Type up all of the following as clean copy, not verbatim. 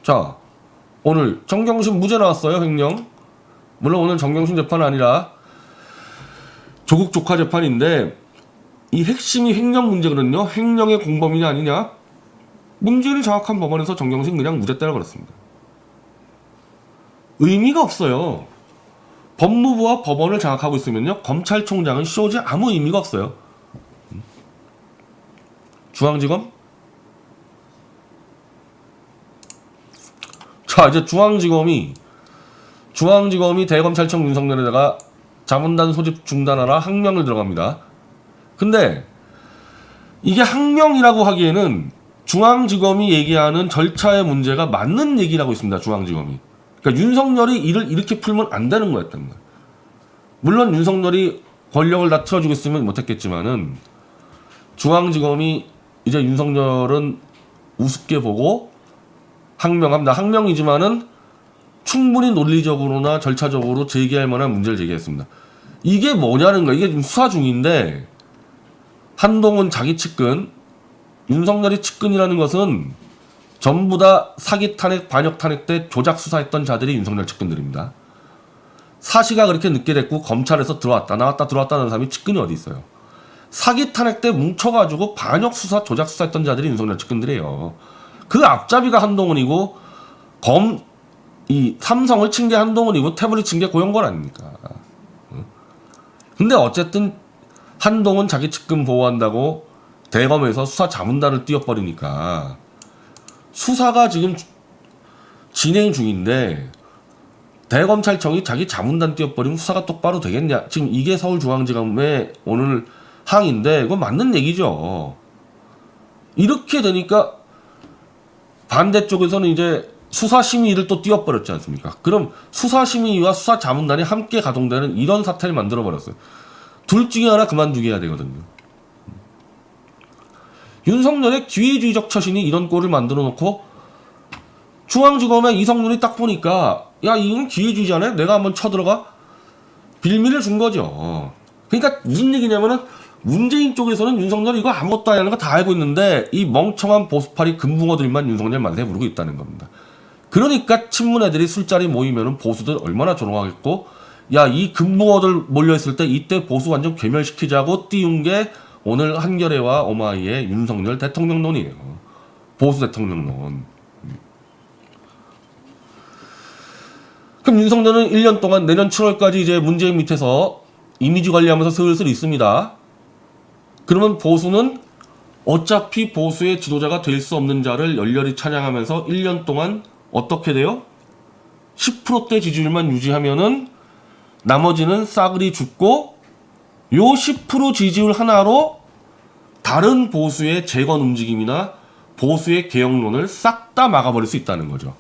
자, 오늘 정경심 무죄 나왔어요. 횡령. 물론 오늘 정경심 재판은 아니라 조국 조카 재판인데 이 핵심이 횡령 문제거든요. 횡령의 공범이냐 아니냐. 문제는 정확한 법원에서 정경심 그냥 무죄 때려 그랬습니다. 의미가 없어요. 법무부와 법원을 장악하고 있으면요, 검찰총장은 쇼지 아무 의미가 없어요. 중앙지검? 자, 이제 중앙지검이 대검찰청 윤석열에다가 자문단 소집 중단하라 항명을 들어갑니다. 근데 이게 항명이라고 하기에는 중앙지검이 얘기하는 절차의 문제가 맞는 얘기라고 있습니다. 중앙지검이. 그러니까 윤석열이 일을 이렇게 풀면 안 되는 거였다는 거예요. 물론 윤석열이 권력을 다 틀어주겠으면 못했겠지만은 중앙지검이 이제 윤석열은 우습게 보고 항명합니다. 항명이지만은 충분히 논리적으로나 절차적으로 제기할 만한 문제를 제기했습니다. 이게 뭐냐는 거야. 이게 지금 수사 중인데 한동훈 자기 측근, 윤석열이 측근이라는 것은 전부 다 사기 탄핵, 반역 탄핵 때 조작 수사했던 자들이 윤석열 측근들입니다. 사시가 그렇게 늦게 됐고 검찰에서 들어왔다 나왔다 들어왔다는 사람이 측근이 어디 있어요. 사기 탄핵 때 뭉쳐가지고 반역 수사, 조작 수사했던 자들이 윤석열 측근들이에요. 그 앞잡이가 한동훈이고 이 삼성을 친 게 한동훈이고 태블릿 친 게 고영걸 아닙니까? 근데 어쨌든 한동훈 자기 측근 보호한다고 대검에서 수사 자문단을 띄워버리니까 수사가 지금 진행 중인데 대검찰청이 자기 자문단 띄워버리면 수사가 똑바로 되겠냐. 지금 이게 서울중앙지검의 오늘 항인데 이거 맞는 얘기죠. 이렇게 되니까 반대쪽에서는 이제 수사심의를 또 띄워버렸지 않습니까? 그럼 수사심의와 수사자문단이 함께 가동되는 이런 사태를 만들어버렸어요. 둘 중에 하나 그만두게 해야 되거든요. 윤석열의 기회주의적 처신이 이런 꼴을 만들어 놓고 중앙지검의 이성윤이 딱 보니까 야 이건 기회주의자네? 내가 한번 쳐들어가? 빌미를 준 거죠. 그러니까 무슨 얘기냐면은 문재인 쪽에서는 윤석열이 이거 아무것도 아니라는 거 다 알고 있는데 이 멍청한 보수파리 금붕어들만 윤석열 만세 부르고 있다는 겁니다. 그러니까 친문 애들이 술자리 모이면은 보수들 얼마나 조롱하겠고 야 이 금붕어들 몰려있을 때 이때 보수 완전 괴멸시키자고 띄운 게 오늘 한겨레와 오마이의 윤석열 대통령론이에요. 보수 대통령론. 그럼 윤석열은 1년 동안 내년 7월까지 이제 문재인 밑에서 이미지 관리하면서 슬슬 있습니다. 그러면 보수는 어차피 보수의 지도자가 될 수 없는 자를 열렬히 찬양하면서 1년 동안 어떻게 돼요? 10%대 지지율만 유지하면은 나머지는 싸그리 죽고 요 10% 지지율 하나로 다른 보수의 재건 움직임이나 보수의 개혁론을 싹 다 막아버릴 수 있다는 거죠.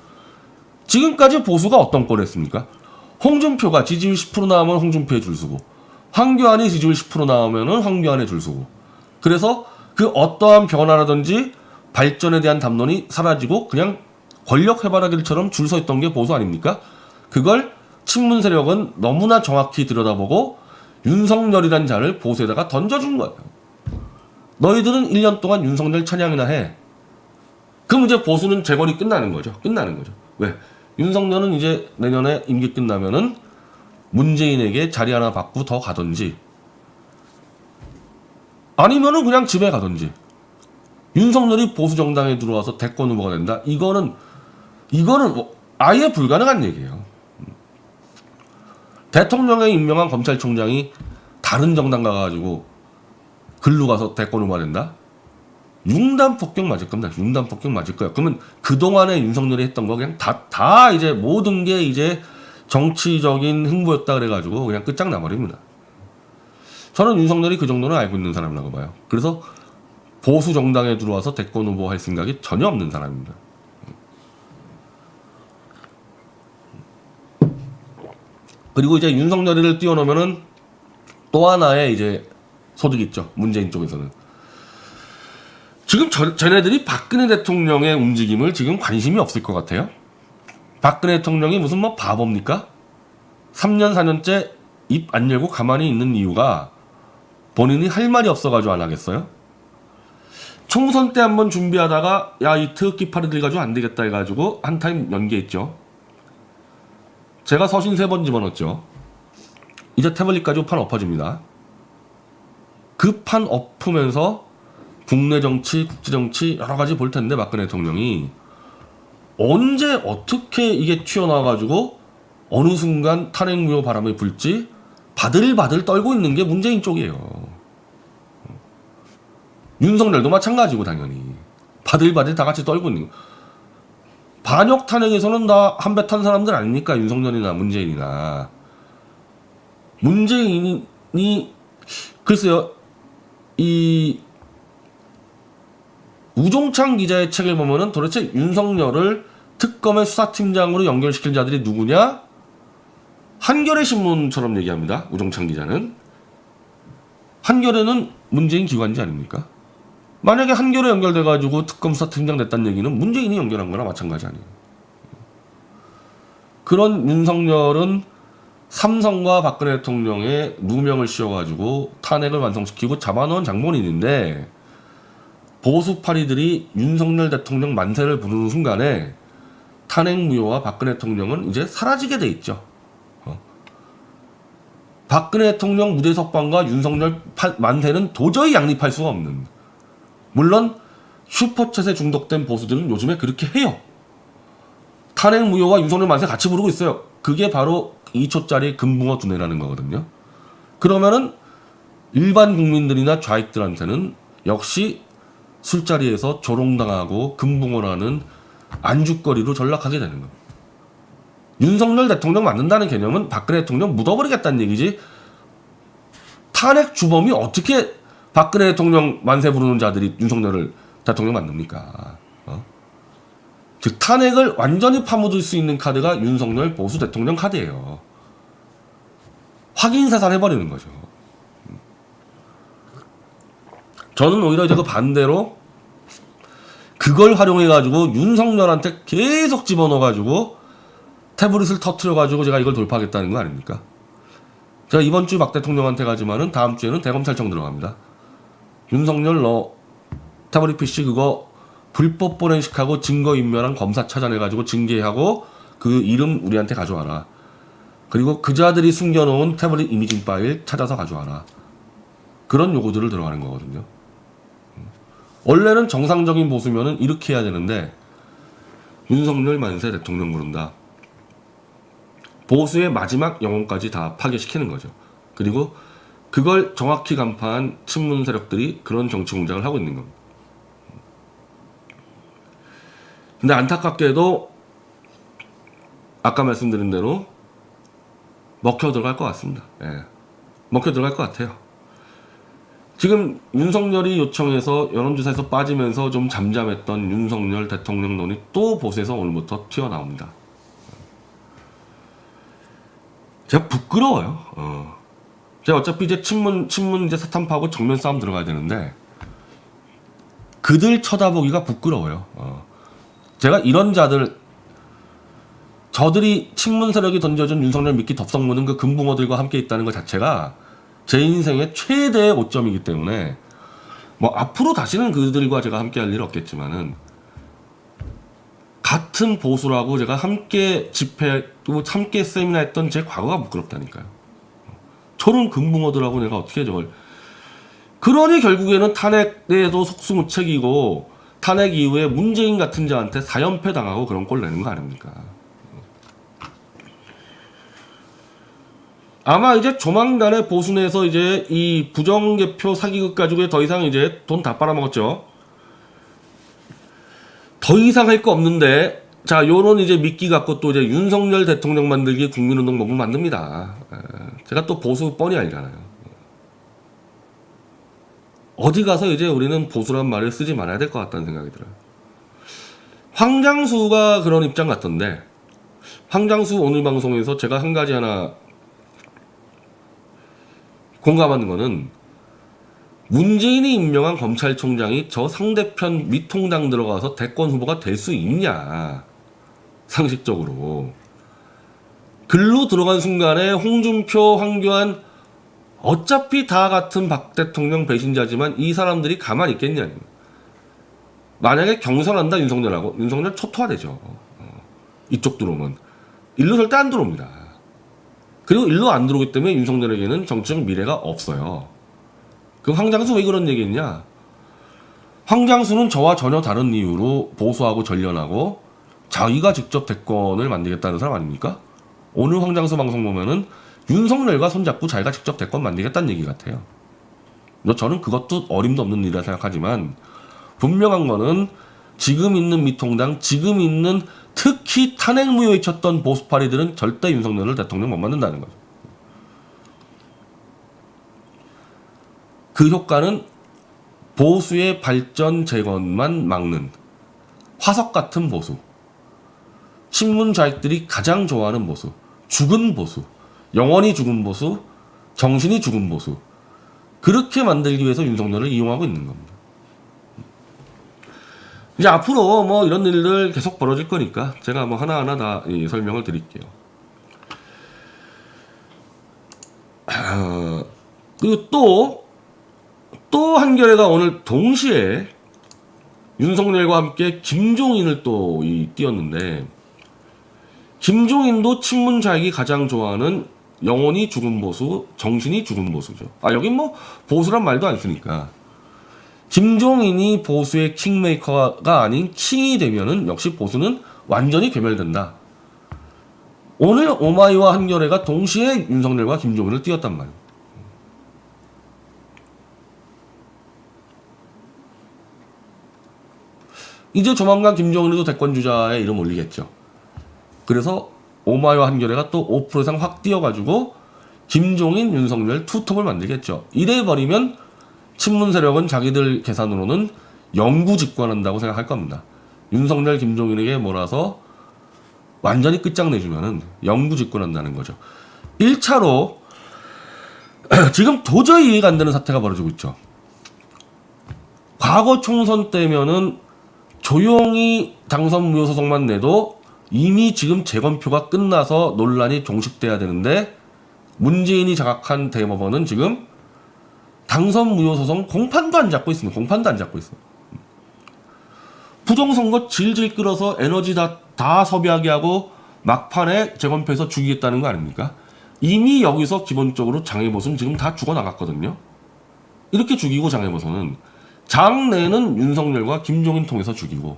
지금까지 보수가 어떤 꼴을 했습니까? 홍준표가 지지율 10% 나오면 홍준표에 줄 서고 황교안이 지지율 10% 나오면 황교안에 줄 서고 그래서 그 어떠한 변화라든지 발전에 대한 담론이 사라지고 그냥 권력 해바라기처럼 줄 서 있던 게 보수 아닙니까? 그걸 친문 세력은 너무나 정확히 들여다보고 윤석열이란 자를 보수에다가 던져준 거예요. 너희들은 1년 동안 윤석열 찬양이나 해. 그럼 이제 보수는 재건이 끝나는 거죠. 왜? 윤석열은 이제 내년에 임기 끝나면은 문재인에게 자리 하나 받고 더 가든지 아니면은 그냥 집에 가든지 윤석열이 보수 정당에 들어와서 대권 후보가 된다. 이거는 뭐 아예 불가능한 얘기예요. 대통령에 임명한 검찰총장이 다른 정당 가가지고 글로 가서 대권 후보가 된다? 융단 폭격 맞을 겁니다. 융단 폭격 맞을 거야. 그러면 그동안에 윤석열이 했던 거 그냥 다 이제 모든 게 이제 정치적인 흥보였다 그래가지고 그냥 끝장나버립니다. 저는 윤석열이 그 정도는 알고 있는 사람이라고 봐요. 그래서 보수 정당에 들어와서 대권 후보 할 생각이 전혀 없는 사람입니다. 그리고 이제 윤석열이를 띄워놓으면은 또 하나의 이제 소득 있죠. 문재인 쪽에서는. 지금 쟤네들이 박근혜 대통령의 움직임을 지금 관심이 없을 것 같아요. 박근혜 대통령이 무슨 뭐 바보입니까? 3년 4년째 입 안 열고 가만히 있는 이유가 본인이 할 말이 없어가지고 안 하겠어요? 총선 때 한번 준비하다가 야, 이 태극기 팔이들 가지고 안 되겠다 해가지고 한 타임 연기했죠. 제가 서신 3번 집어넣었죠. 이제 태블릿 가지고 판 엎어집니다. 그 판 엎으면서 국내 정치, 국제 정치 여러 가지 볼 텐데 박근혜 대통령이 언제 어떻게 이게 튀어나와가지고 어느 순간 탄핵무효 바람이 불지 바들바들 떨고 있는 게 문재인 쪽이에요. 윤석열도 마찬가지고 당연히 바들바들 다 같이 떨고 있는 거. 반역 탄핵에서는 다 한 배 탄 사람들 아닙니까? 윤석열이나 문재인이나. 문재인이 글쎄요, 이 우종창 기자의 책을 보면은 도대체 윤석열을 특검의 수사팀장으로 연결시킬 자들이 누구냐? 한겨레 신문처럼 얘기합니다. 우종창 기자는. 한겨레는 문재인 기관지 아닙니까? 만약에 한겨레 연결돼가지고 특검 수사팀장 됐다는 얘기는 문재인이 연결한 거나 마찬가지 아니에요. 그런 윤석열은 삼성과 박근혜 대통령의 누명을 씌워가지고 탄핵을 완성시키고 잡아놓은 장본인인데 보수파리들이 윤석열 대통령 만세를 부르는 순간에 탄핵 무효와 박근혜 대통령은 이제 사라지게 돼 있죠. 박근혜 대통령 무대 석방과 윤석열 만세는 도저히 양립할 수가 없는. 물론 슈퍼챗에 중독된 보수들은 요즘에 그렇게 해요. 탄핵 무효와 윤석열 만세 같이 부르고 있어요. 그게 바로 2초짜리 금붕어 두뇌라는 거거든요. 그러면은 일반 국민들이나 좌익들한테는 역시 술자리에서 조롱당하고 금붕어라는 안주거리로 전락하게 되는 겁니다. 윤석열 대통령 만든다는 개념은 박근혜 대통령 묻어버리겠다는 얘기지, 탄핵 주범이 어떻게 박근혜 대통령 만세 부르는 자들이 윤석열을 대통령 만듭니까? 즉 탄핵을 완전히 파묻을 수 있는 카드가 윤석열 보수 대통령 카드예요. 확인사살 해버리는 거죠. 저는 오히려 이제 그 반대로 그걸 활용해가지고 윤석열한테 계속 집어넣어가지고 태블릿을 터트려가지고 제가 이걸 돌파하겠다는 거 아닙니까? 제가 이번 주 박 대통령한테 가지만은 다음 주에는 대검찰청 들어갑니다. 윤석열 너 태블릿 PC 그거 불법 포렌식하고 증거인멸한 검사 찾아내가지고 징계하고 그 이름 우리한테 가져와라. 그리고 그자들이 숨겨놓은 태블릿 이미징 파일 찾아서 가져와라. 그런 요구들을 들어가는 거거든요. 원래는 정상적인 보수면은 이렇게 해야 되는데 윤석열 만세 대통령 부른다. 보수의 마지막 영혼까지 다 파괴시키는 거죠. 그리고 그걸 정확히 간파한 친문 세력들이 그런 정치 공작을 하고 있는 겁니다. 근데 안타깝게도 아까 말씀드린 대로 먹혀 들어갈 것 같습니다. 예. 먹혀 들어갈 것 같아요. 지금 윤석열이 요청해서 여론조사에서 빠지면서 좀 잠잠했던 윤석열 대통령론이 또 보수에서 오늘부터 튀어나옵니다. 제가 부끄러워요. 제가 어차피 이제 친문 이제 사탄 파고 정면 싸움 들어가야 되는데 그들 쳐다보기가 부끄러워요. 제가 이런 자들, 저들이 친문 세력이 던져준 윤석열 미끼 덥석무는 그 금붕어들과 함께 있다는 것 자체가 제 인생의 최대의 오점이기 때문에 뭐 앞으로 다시는 그들과 제가 함께 할 일은 없겠지만은 같은 보수라고 제가 함께 집회 또 함께 세미나 했던 제 과거가 부끄럽다니까요. 저런 금붕어들하고 내가 어떻게 저걸. 그러니 결국에는 탄핵에도 속수무책이고 탄핵 이후에 문재인 같은 자한테 사연패 당하고 그런 꼴 내는 거 아닙니까? 아마 이제 조만간에 보수 내에서 이제 이 부정개표 사기극 가지고 더 이상 이제 돈 다 빨아먹었죠. 더 이상 할 거 없는데, 자, 요런 이제 미끼 갖고 또 이제 윤석열 대통령 만들기 국민운동 법을 만듭니다. 제가 또 보수 뻔히 알잖아요. 어디 가서 이제 우리는 보수란 말을 쓰지 말아야 될 것 같다는 생각이 들어요. 황장수가 그런 입장 같던데, 황장수 오늘 방송에서 제가 한 가지 하나 공감하는 거는 문재인이 임명한 검찰총장이 저 상대편 미통당 들어가서 대권 후보가 될 수 있냐, 상식적으로. 글로 들어간 순간에 홍준표, 황교안 어차피 다 같은 박 대통령 배신자지만 이 사람들이 가만히 있겠냐. 만약에 경선한다 윤석열하고, 윤석열 초토화되죠. 이쪽 들어오면 일로 절대 안 들어옵니다. 그리고 일로 안 들어오기 때문에 윤석열에게는 정치적 미래가 없어요. 그럼 황장수 왜 그런 얘기했냐? 황장수는 저와 전혀 다른 이유로 보수하고 전련하고 자기가 직접 대권을 만들겠다는 사람 아닙니까? 오늘 황장수 방송 보면은 윤석열과 손잡고 자기가 직접 대권 만들겠다는 얘기 같아요. 저는 그것도 어림도 없는 일이라 생각하지만, 분명한 거는 지금 있는 미통당, 지금 있는 특히 탄핵 무효에 쳤던 보수파리들은 절대 윤석열을 대통령 못 만든다는 거죠. 그 효과는 보수의 발전 재건만 막는 화석 같은 보수, 신문 좌익들이 가장 좋아하는 보수, 죽은 보수, 영원히 죽은 보수, 정신이 죽은 보수, 그렇게 만들기 위해서 윤석열을 이용하고 있는 겁니다. 이제 앞으로 뭐 이런 일들 계속 벌어질 거니까 제가 뭐 하나하나 다 설명을 드릴게요. 그리고 또 한겨레가 오늘 동시에 윤석열과 함께 김종인을 또 띄웠는데, 김종인도 친문 좌익이 가장 좋아하는 영혼이 죽은 보수, 정신이 죽은 보수죠. 여긴 뭐 보수란 말도 안 쓰니까. 김종인이 보수의 킹메이커가 아닌 킹이 되면은 역시 보수는 완전히 괴멸된다. 오늘 오마이와 한겨레가 동시에 윤석열과 김종인을 띄웠단 말이에요. 이제 조만간 김종인도 대권주자의 이름 올리겠죠. 그래서 오마이와 한겨레가 또 5% 이상 확 띄워가지고 김종인, 윤석열 투톱을 만들겠죠. 이래버리면 친문 세력은 자기들 계산으로는 영구 집권한다고 생각할 겁니다. 윤석열, 김종인에게 몰아서 완전히 끝장내주면은 영구 집권한다는 거죠. 1차로 지금 도저히 이해가 안 되는 사태가 벌어지고 있죠. 과거 총선 때면은 조용히 당선 무효 소송만 내도 이미 지금 재검표가 끝나서 논란이 종식돼야 되는데, 문재인이 장악한 대법원은 지금 당선 무효 소송 공판도 안 잡고 있습니다. 공판도 안 잡고 있어요. 부정선거 질질 끌어서 에너지 다 섭외하게 하고 막판에 재검표해서 죽이겠다는 거 아닙니까? 이미 여기서 기본적으로 장애보수는 지금 다 죽어나갔거든요. 이렇게 죽이고 장애보수는 장내는 윤석열과 김종인 통해서 죽이고,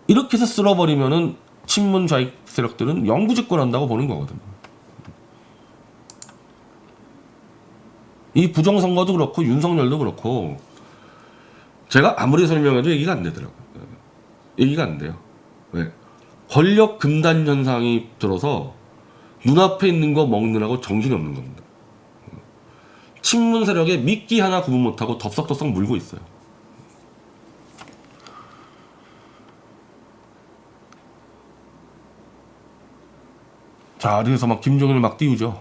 이렇게 해서 쓸어버리면은 친문 좌익 세력들은 영구 집권한다고 보는 거거든요. 이 부정선거도 그렇고 윤석열도 그렇고 제가 아무리 설명해도 얘기가 안 되더라고요. 얘기가 안 돼요. 왜? 권력 금단 현상이 들어서 눈앞에 있는 거 먹느라고 정신이 없는 겁니다. 친문 세력에 미끼 하나 구분 못하고 덥석덥석 물고 있어요. 자, 그래서 막 김종인을 막 띄우죠.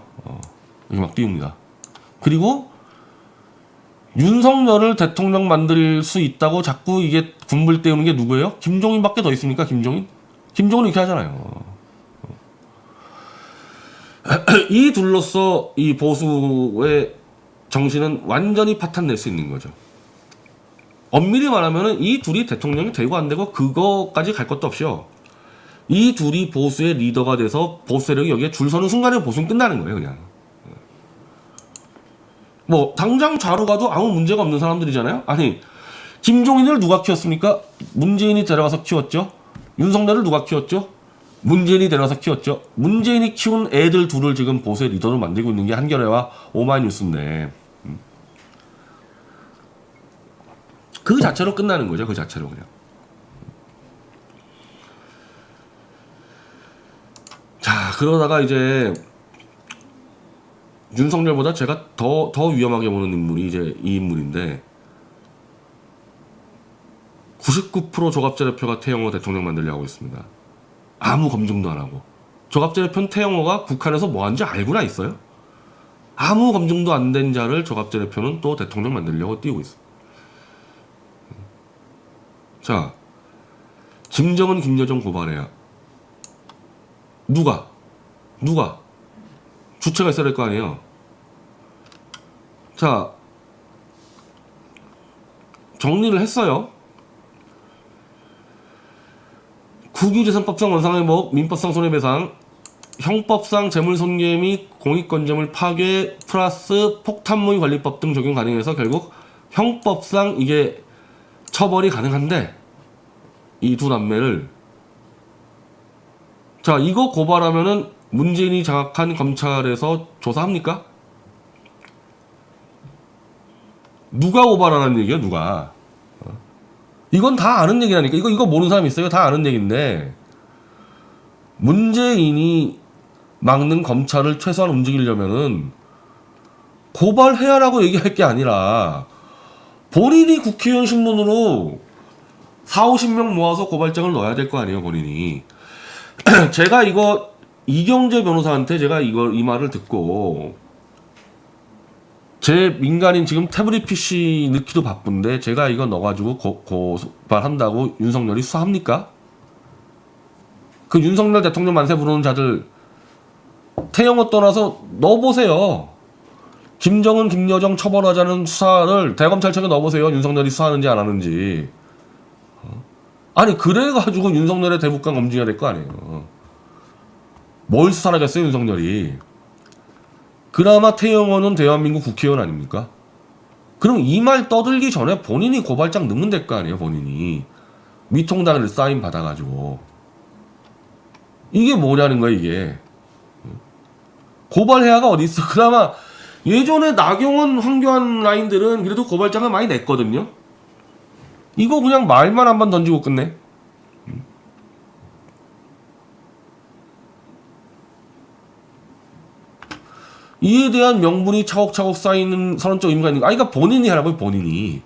이렇게 막 띄웁니다. 그리고 윤석열을 대통령 만들 수 있다고 자꾸 이게 군불 떼우는 게 누구예요? 김종인밖에 더 있습니까? 김종인 이렇게 하잖아요. 이 둘로서 이 보수의 정신은 완전히 파탄낼 수 있는 거죠. 엄밀히 말하면 이 둘이 대통령이 되고 안 되고 그거까지 갈 것도 없이요. 이 둘이 보수의 리더가 돼서 보수 세력이 여기에 줄 서는 순간에 보수는 끝나는 거예요, 그냥. 뭐 당장 좌로 가도 아무 문제가 없는 사람들이잖아요. 아니, 김종인을 누가 키웠습니까? 문재인이 데려가서 키웠죠. 윤석열을 누가 키웠죠? 문재인이 데려가서 키웠죠. 문재인이 키운 애들 둘을 지금 보수의 리더로 만들고 있는 게 한겨레와 오마이뉴스인데, 그 자체로 끝나는 거죠. 그 자체로 그냥. 자, 그러다가 이제 윤석열보다 제가 더 위험하게 보는 인물이 이제 이 인물인데, 99% 조갑재 대표가 태영호 대통령 만들려고 하고 있습니다. 아무 검증도 안 하고. 조갑재 대표는 태영호가 북한에서 뭐 하는지 알고나 있어요? 아무 검증도 안 된 자를 조갑재 대표는 또 대통령 만들려고 띄우고 있어요. 자, 김정은, 김여정 고발해야. 누가? 주체가 있어야 될 거 아니에요. 자, 정리를 했어요. 국유재산법상 원상회복, 민법상 손해배상, 형법상 재물손괴 및 공익권재물 파괴 플러스 폭탄물 관리법 등 적용 가능해서 결국 형법상 이게 처벌이 가능한데, 이 두 남매를, 자, 이거 고발하면은 문재인이 장악한 검찰에서 조사합니까? 누가 고발하는 얘기야, 누가? 이건 다 아는 얘기라니까. 이거 모르는 사람 있어요? 다 아는 얘기인데, 문재인이 막는 검찰을 최소한 움직이려면은 고발해야라고 얘기할 게 아니라 본인이 국회의원 신문으로 40~50명 모아서 고발장을 넣어야 될 거 아니에요, 본인이. 제가 이거 이경재 변호사한테 제가 이 말을 듣고, 제 민간인 지금 태블릿 PC 넣기도 바쁜데 제가 이거 넣어가지고 고발한다고 윤석열이 수사합니까? 그 윤석열 대통령 만세 부르는 자들 태영호 떠나서 넣어보세요. 김정은, 김여정 처벌하자는 수사를 대검찰청에 넣어보세요. 윤석열이 수사하는지 안 하는지. 아니 그래가지고 윤석열의 대북관 검증해야 될 거 아니에요. 뭘 수사를 하겠어요, 윤석열이. 그나마 태영호는 대한민국 국회의원 아닙니까? 그럼 이 말 떠들기 전에 본인이 고발장 넣으면 될 거 아니에요, 본인이. 미통당을 사인 받아가지고. 이게 뭐냐는 거야, 이게. 고발해야가 어디 있어. 그나마 예전에 나경원, 황교안 라인들은 그래도 고발장을 많이 냈거든요. 이거 그냥 말만 한 번 던지고 끝내. 이에 대한 명분이 차곡차곡 쌓이는 선언적 의미가 있는 거. 아니, 그러니까 본인이 하라고요, 본인이.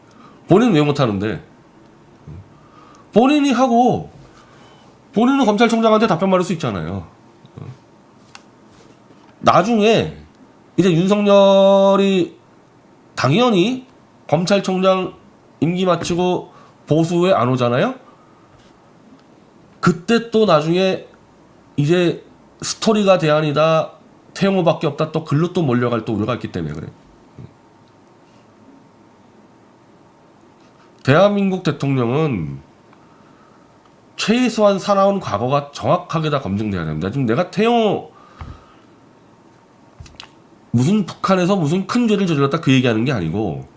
본인은 왜 못하는데? 본인이 하고, 본인은 검찰총장한테 답변 받을 수 있잖아요. 나중에, 이제 윤석열이 당연히 검찰총장 임기 마치고 보수에 안 오잖아요? 그때 또 나중에 이제 스토리가 대안이다, 태영호밖에 없다, 또 글로 또 몰려갈 또 우려가 있기 때문에 그래. 대한민국 대통령은 최소한 살아온 과거가 정확하게 다 검증돼야 됩니다. 지금 내가 태영호 무슨 북한에서 무슨 큰 죄를 저질렀다 그 얘기하는 게 아니고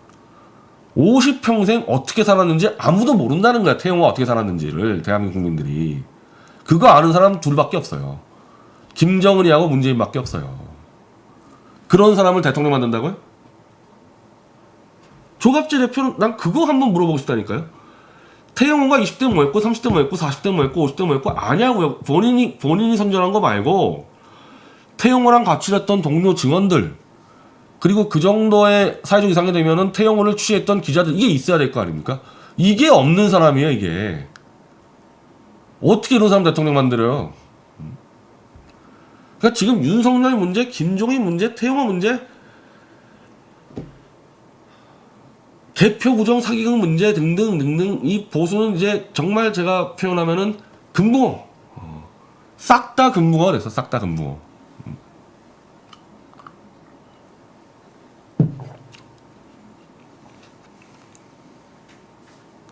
50평생 어떻게 살았는지 아무도 모른다는 거야. 태영호가 어떻게 살았는지를 대한민국 국민들이. 그거 아는 사람 둘밖에 없어요. 김정은이하고 문재인밖에 없어요. 그런 사람을 대통령 만든다고요? 조갑재 대표는 난 그거 한번 물어보고 싶다니까요. 태영호가 20대 뭐 했고 30대 뭐 했고 40대 뭐 했고 50대 뭐 했고 아냐고요. 본인이 선전한 거 말고 태영호랑 같이 일했던 동료 증언들, 그리고 그 정도의 사회적 이상이 되면은 태영호를 취재했던 기자들, 이게 있어야 될 거 아닙니까? 이게 없는 사람이에요, 이게. 어떻게 이런 사람 대통령 만들어요? 그러니까 지금 윤석열 문제, 김종인 문제, 태영호 문제, 개표 부정 사기극 문제 등등 이 보수는 이제 정말 제가 표현하면은 금붕어. 싹 다 금붕어가 됐어, 싹 다 금붕어.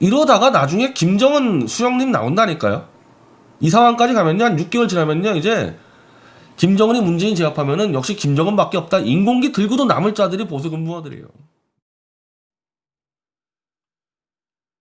이러다가 나중에 김정은 수령님 나온다니까요. 이 상황까지 가면요, 한 6개월 지나면요, 이제 김정은이 문재인 제압하면은 역시 김정은밖에 없다. 인공기 들고도 남을 자들이 보수 근무원들이에요.